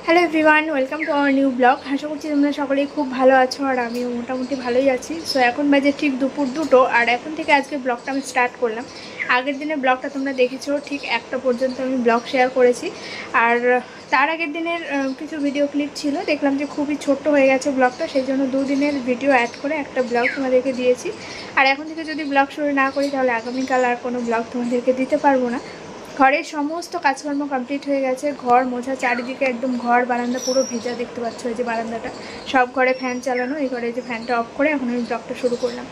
Hello everyone, welcome to our new blog. আশা করছি তোমরা সকলেই খুব ভালো আছো আর আমিও মোটামুটি ভালোই আছি। সো এখন বাজে ঠিক দুপুর 2টো আর এখন থেকে আজকে ব্লগটা আমি স্টার্ট করলাম। আগের দিনের ব্লগটা তোমরা দেখেছো, ঠিক 1টা পর্যন্ত আমি ব্লগ শেয়ার করেছি। আর তার আগের দিনের কিছু ভিডিও ক্লিপ ছিল, দেখলাম যে খুবই ছোট্ট হয়ে গেছে ব্লগটা, সেই জন্য 2 দিনের ভিডিও অ্যাড করে একটা ব্লগ তোমাদেরকে দিয়েছি। আর এখন থেকে যদি ব্লগ শুরু না করি তাহলে আগামীকাল আর কোনো ব্লগ তোমাদেরকে দিতে পারবো না। ঘরের সমস্ত কাজকর্ম কমপ্লিট হয়ে গেছে, ঘর মোছা, চারিদিকে একদম ঘর বারান্দা পুরো ভেজা দেখতে পাচ্ছ। এই যে বারান্দাটা, সব ঘরে ফ্যান চালানো, এই ঘরে যে ফ্যানটা অফ করে এখন আমি ব্লগটা শুরু করলাম।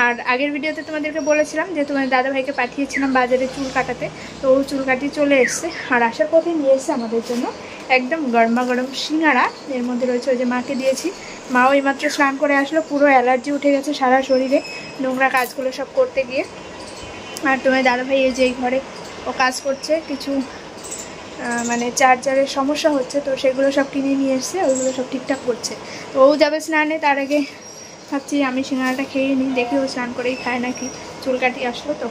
আর আগের ভিডিওতে তোমাদেরকে বলেছিলাম যে তোমার দাদাভাইকে পাঠিয়েছিলাম বাজারে চুল কাটাতে, তো ও চুল কাটিয়ে চলে এসছে। আর আসার পথে নিয়ে এসছে আমাদের জন্য একদম গরমা গরম সিঙ্গাড়া। এর মধ্যে রয়েছে ওই যে মাকে দিয়েছি, মাও এইমাত্র স্নান করে আসলো, পুরো অ্যালার্জি উঠে গেছে সারা শরীরে নোংরা কাজগুলো সব করতে গিয়ে। আর তোমার দাদাভাই এই যে এই ঘরে ও কাজ করছে, কিছু মানে চার্জারের সমস্যা হচ্ছে, তো সেগুলো সব কিনে নিয়ে এসছে, ওইগুলো সব ঠিকঠাক করছে। তো ও যাবে স্নানে, তার আগে ভাবছি আমি সিঙ্গাড়াটা খেয়ে নিই, দেখি ও স্নান করেই খায় নাকি। চুল কাটিয়ে আসলো তো,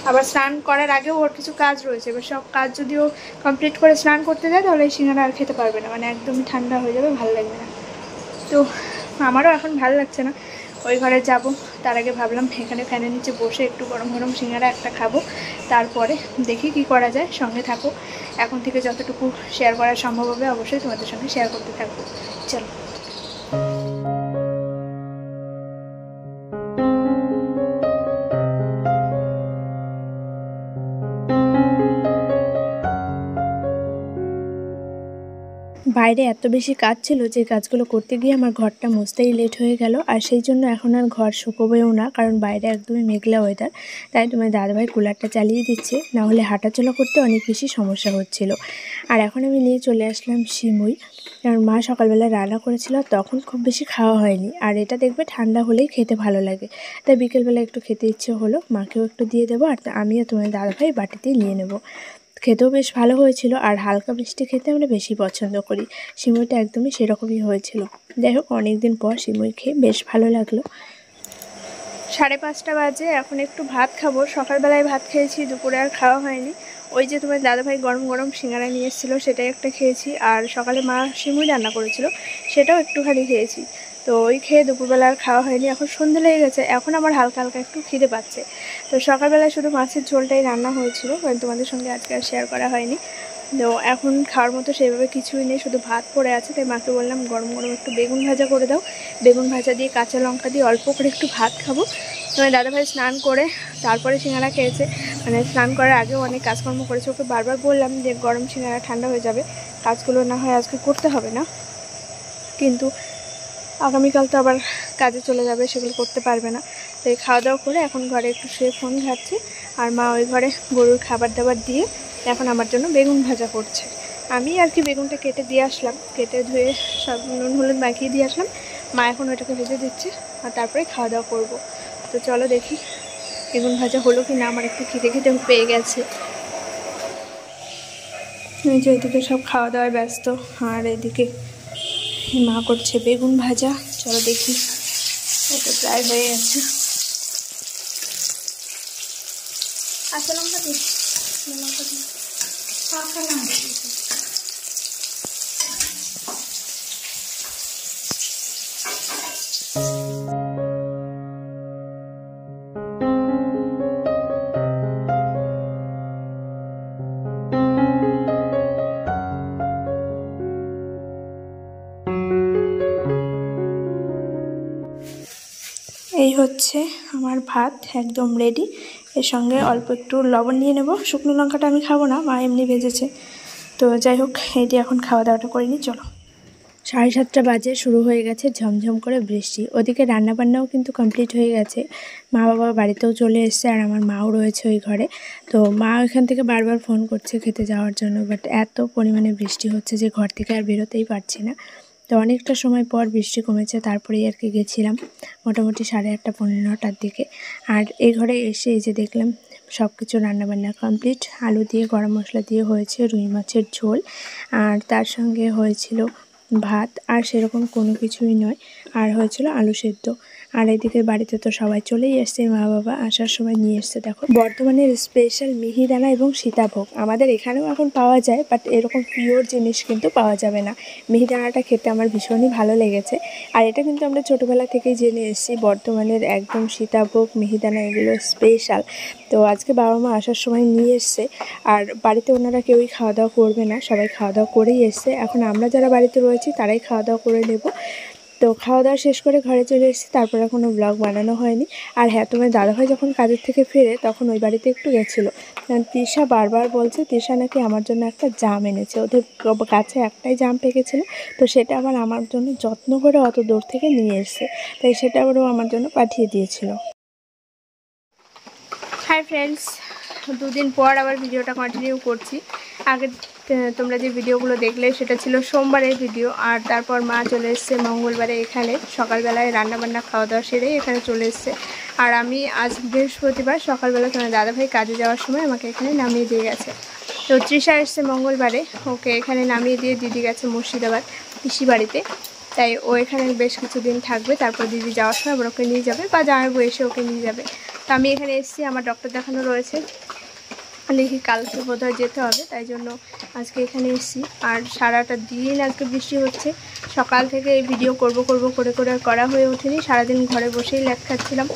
আবার স্নান করার আগেও ওর কিছু কাজ রয়েছে, এবার সব কাজ যদি ও কমপ্লিট করে স্নান করতে যায় তাহলে এই সিঙ্গাড়া আর খেতে পারবে না, মানে একদমই ঠান্ডা হয়ে যাবে, ভালো লাগবে না। তো আমারও এখন ভালো লাগছে না, ওই ঘরে যাব। তার আগে ভাবলাম এখানে ফ্যানের নিচে বসে একটু গরম গরম সিঙ্গাড়া একটা খাবো, তারপরে দেখি কি করা যায়। সঙ্গে থাকো, এখন থেকে যতটুকু শেয়ার করা সম্ভব হবে অবশ্যই তোমাদের সঙ্গে শেয়ার করতে থাকবো। চলো। বাইরে এত বেশি কাজ ছিল যে কাজগুলো করতে গিয়ে আমার ঘরটা মুছতেই লেট হয়ে গেল, আর সেই জন্য এখন আর ঘর শুকোবেও না, কারণ বাইরে একদমই মেঘলা ওয়েদার। তাই তোমার দাদাভাই কুলারটা চালিয়ে দিচ্ছে, না হলে হাঁটাচলা করতে অনেক বেশি সমস্যা হচ্ছিল। আর এখন আমি নিয়ে চলে আসলাম সিমুই, কারণ মা সকালবেলা রান্না করেছিল, তখন খুব বেশি খাওয়া হয়নি। আর এটা দেখবে ঠান্ডা হলেই খেতে ভালো লাগে, তাই বিকেলবেলা একটু খেতে ইচ্ছে হলো, মাকেও একটু দিয়ে দেবো, আর আমিও তোমার দাদাভাই বাটিতেই নিয়ে নেবো। খেতেও বেশ ভালো হয়েছিল, আর হালকা মিষ্টি খেতে আমরা বেশি পছন্দ করি। সিমুইটা একদমই সেরকমই হয়েছিল। যাই হোক, অনেকদিন পর সিমুই খেয়ে বেশ ভালো লাগলো। 5:30 বাজে, এখন একটু ভাত খাবো। সকালবেলায় ভাত খেয়েছি, দুপুরে আর খাওয়া হয়নি। ওই যে তোমার দাদাভাই গরম গরম সিঙ্গাড়া নিয়ে এসেছিলো, সেটাই একটা খেয়েছি। আর সকালে মা সিমুই রান্না করেছিল, সেটাও একটুখানি খেয়েছি। তো ওই খেয়ে দুপুরবেলা আর খাওয়া হয়নি। এখন সন্ধে লেগে গেছে, এখন আমার হালকা হালকা একটু খিদে পাচ্ছে। তো সকালবেলায় শুধু মাছের ঝোলটাই রান্না হয়েছিল, কারণ তোমাদের সঙ্গে আজকে আর শেয়ার করা হয়নি। তো এখন খাওয়ার মতো সেইভাবে কিছুই নেই, শুধু ভাত পড়ে আছে। তাই মাকে বললাম গরম গরম একটু বেগুন ভাজা করে দাও, বেগুন ভাজা দিয়ে কাঁচা লঙ্কা দিয়ে অল্প করে একটু ভাত খাবো। তোমার দাদাভাই স্নান করে তারপরে সিঙ্গাড়া খেয়েছে, মানে স্নান করার আগেও অনেক কাজকর্ম করেছে। ওকে বারবার বললাম যে গরম সিঙ্গাড়া ঠান্ডা হয়ে যাবে, কাজগুলো না হয় আজকে করতে হবে না, কিন্তু আগামীকাল তো আবার কাজে চলে যাবে, সেগুলো করতে পারবে না। তো এই খাওয়া দাওয়া করে এখন ঘরে একটু শুয়ে ফোন ঘাটছে, আর মা ওই ঘরে গরুর খাবার দাবার দিয়ে এখন আমার জন্য বেগুন ভাজা করছে। আমি আর কি বেগুনটা কেটে দিয়ে আসলাম, কেটে ধুয়ে সব নুন হলুদ মাখিয়ে দিয়ে আসলাম। মা এখন ওইটাকে ভেজে দিচ্ছে, আর তারপরে খাওয়া দাওয়া করবো। তো চলো দেখি বেগুন ভাজা হলো কি না, আমার একটু খিদে খিদে পেয়ে গেছে। এই যে এদিকে সব খাওয়া দাওয়ায় ব্যস্ত, আর এদিকে মা করছে বেগুন ভাজা। চলো দেখি, এটা প্রায় হয়ে গেছে। কাঁচা লঙ্কা দিই, লঙ্কা দিই, পাকা লঙ্কা দিই। এই হচ্ছে আমার ভাত, একদম রেডি। এর সঙ্গে অল্প একটু লবণ নিয়ে নেব, শুকনো লঙ্কাটা আমি খাবো না, মা এমনি ভেজেছে। তো যাই হোক, এটি এখন খাওয়া দাওয়াটা করে নিই, চলো। 7:30 বাজে, শুরু হয়ে গেছে ঝমঝম করে বৃষ্টি। ওদিকে রান্নাবান্নাও কিন্তু কমপ্লিট হয়ে গেছে, মা বাবা বাড়িতেও চলে এসছে, আর আমার মাও রয়েছে ওই ঘরে। তো মা ওইখান থেকে বারবার ফোন করছে খেতে যাওয়ার জন্য, বাট এত পরিমাণে বৃষ্টি হচ্ছে যে ঘর থেকে আর বেরোতেই পারছি না। তো অনেকটা সময় পর বৃষ্টি কমেছে, তারপরেই আর কি গেছিলাম, মোটামুটি 8:30 পৌনে 9টার দিকে। আর এই ঘরে এসে এই যে দেখলাম সব কিছু রান্নাবান্না কমপ্লিট। আলু দিয়ে গরম মশলা দিয়ে হয়েছে রুই মাছের ঝোল, আর তার সঙ্গে হয়েছিল ভাত, আর সেরকম কোনো কিছুই নয়। আর হয়েছিল আলু সেদ্ধ। আর এদিকে বাড়িতে তো সবাই চলেই এসছে, মা বাবা আসার সময় নিয়ে এসছে। দেখো বর্ধমানের স্পেশাল মিহিদানা এবং সীতাভোগ আমাদের এখানেও এখন পাওয়া যায়, বাট এরকম পিওর জিনিস কিন্তু পাওয়া যাবে না। মিহিদানাটা খেতে আমার ভীষণই ভালো লেগেছে। আর এটা কিন্তু আমরা ছোটোবেলা থেকেই জেনে এসেছি, বর্ধমানের একদম সীতাভোগ মিহিদানা এগুলো স্পেশাল। তো আজকে বাবা মা আসার সময় নিয়ে এসছে। আর বাড়িতে ওনারা কেউই খাওয়া দাওয়া করবে না, সবাই খাওয়া দাওয়া করেই এসছে। এখন আমরা যারা বাড়িতে রয়েছি তারাই খাওয়া দাওয়া করে নেব। তো খাওয়া দাওয়া শেষ করে ঘরে চলে এসেছি, তারপরে কোনো ব্লগ বানানো হয়নি। আর হ্যাঁ, তোমার দাদাভাই যখন কাজের থেকে ফিরে তখন ওই বাড়িতে একটু গেছিলো। তৃষা বারবার বলছে তৃষা নাকি আমার জন্য একটা জাম এনেছে, ওদের গাছে একটাই জাম পেকেছিল, তো সেটা আবার আমার জন্য যত্ন করে অত দূর থেকে নিয়ে এসছে, তাই সেটা আবারও আমার জন্য পাঠিয়ে দিয়েছিল। হাই ফ্রেন্ডস, দুদিন পর আবার ভিডিওটা কন্টিনিউ করছি। আগে তোমরা যে ভিডিওগুলো দেখলে সেটা ছিল সোমবারের ভিডিও, আর তারপর মা চলে এসছে মঙ্গলবারে এখানে সকালবেলায় রান্নাবান্না খাওয়া দাওয়া সেরেই এখানে চলে এসছে। আর আমি আজ বৃহস্পতিবার সকালবেলা তোমার দাদাভাই কাজে যাওয়ার সময় আমাকে এখানে নামিয়ে দিয়ে গেছে। তো তৃষা এসছে মঙ্গলবারে, ওকে এখানে নামিয়ে দিয়ে দিদি গেছে মুর্শিদাবাদ পিসি বাড়িতে, তাই ও এখানে বেশ কিছুদিন থাকবে। তারপর দিদি যাওয়ার সময় আবার ওকে নিয়ে যাবে, বা জামাইবাবু এসে ওকে নিয়ে যাবে। তো আমি এখানে এসেছি, আমার ডক্টর দেখানো রয়েছে, দেখি কালকে বোধহয় যেতে হবে, তাই জন্য আজকে এখানে এসেছি। আর সারাটা দিন আজকে বৃষ্টি হচ্ছে, সকাল থেকে এই ভিডিও করব করে আর করা হয়ে ওঠেনি। সারাদিন ঘরে বসেই ল্যাদ খাচ্ছিলাম,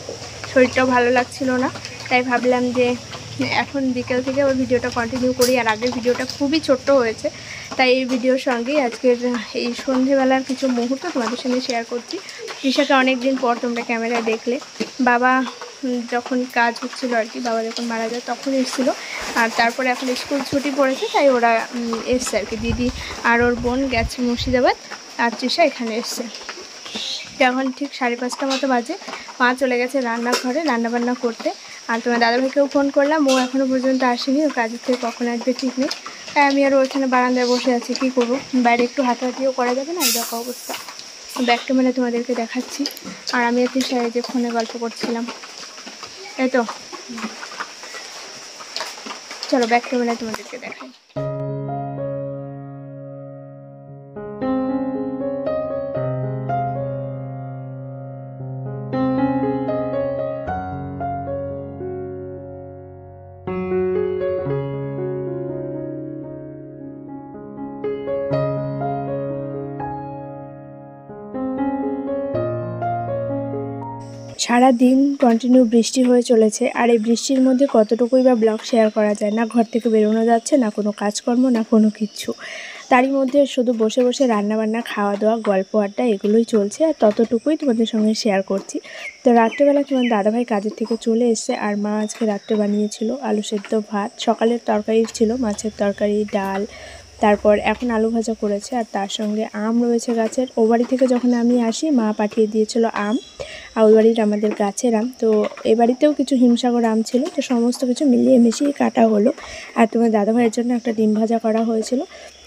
শরীরটাও ভালো লাগছিল না, তাই ভাবলাম যে এখন বিকেল থেকে আবার ভিডিওটা কন্টিনিউ করি। আর আগের ভিডিওটা খুবই ছোট্ট হয়েছে, তাই এই ভিডিওর সঙ্গেই আজকের এই সন্ধেবেলার কিছু মুহূর্ত তোমাদের সঙ্গে শেয়ার করছি। তৃষাকে অনেক দিন পর তোমরা ক্যামেরায় দেখলে। বাবা যখন কাজ হচ্ছিলো আর কি, বাবা যখন মারা যায় তখন এসেছিলো। আর তারপরে এখন স্কুল ছুটি পড়েছে, তাই ওরা এসছে আর কি। দিদি আর ওর বোন গেছে মুর্শিদাবাদ, আর তৃষা এখানে এসছে। এখন ঠিক 5:30 মতো বাজে, মা চলে গেছে রান্নাঘরে রান্নাবান্না করতে। আর তোমার দাদাভাইকেও ফোন করলাম, ও এখনও পর্যন্ত আসেনি, ও কাজের থেকে কখন আসবে ঠিক নেই। তাই আমি আরও ওইখানে বারান্দায় বসে আছি, কী করবো, বাইরে একটু হাঁটাহাঁটিও করা যাবে না, এই দেখো অবস্থা। ব্যাক ক্যামেরা তোমাদেরকে দেখাচ্ছি। আর আমি একটু যে ফোনে গল্প করছিলাম, এই তো চলো ব্যাক ক্যামেরা তোমাদেরকে দেখাই। সারা দিন কন্টিনিউ বৃষ্টি হয়ে চলেছে, আর এই বৃষ্টির মধ্যে কতটুকুই বা ব্লগ শেয়ার করা যায়, না ঘর থেকে বেরোনো যাচ্ছে, না কোনো কাজকর্ম, না কোনো কিচ্ছু। তারই মধ্যে শুধু বসে বসে রান্নাবান্না, খাওয়া দাওয়া, গল্প আড্ডা এগুলোই চলছে, আর ততটুকুই তোমাদের সঙ্গে শেয়ার করছি। তো রাত্রেবেলা তোমার দাদাভাই কাজের থেকে চলে এসছে, আর মা আজকে রাত্রে বানিয়েছিল আলু সেদ্ধ ভাত, সকালের তরকারি ছিল মাছের তরকারি, ডাল, তারপর এখন আলু ভাজা করেছে, আর তার সঙ্গে আম রয়েছে গাছের। ও বাড়ি থেকে যখন আমি আসি মা পাঠিয়ে দিয়েছিল আম, আর ওই বাড়ির আমাদের গাছের আম। তো এ বাড়িতেও কিছু হিমসাগর আম ছিল, তো সমস্ত কিছু মিলিয়ে মিশিয়ে কাটা হলো। আর তোমার দাদাভাইয়ের জন্য একটা ডিম ভাজা করা হয়েছিল।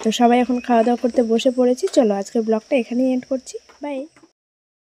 তো সবাই এখন খাওয়া দাওয়া করতে বসে পড়েছি। চলো আজকের ব্লগটা এখানেই এন্ড করছি, বাই।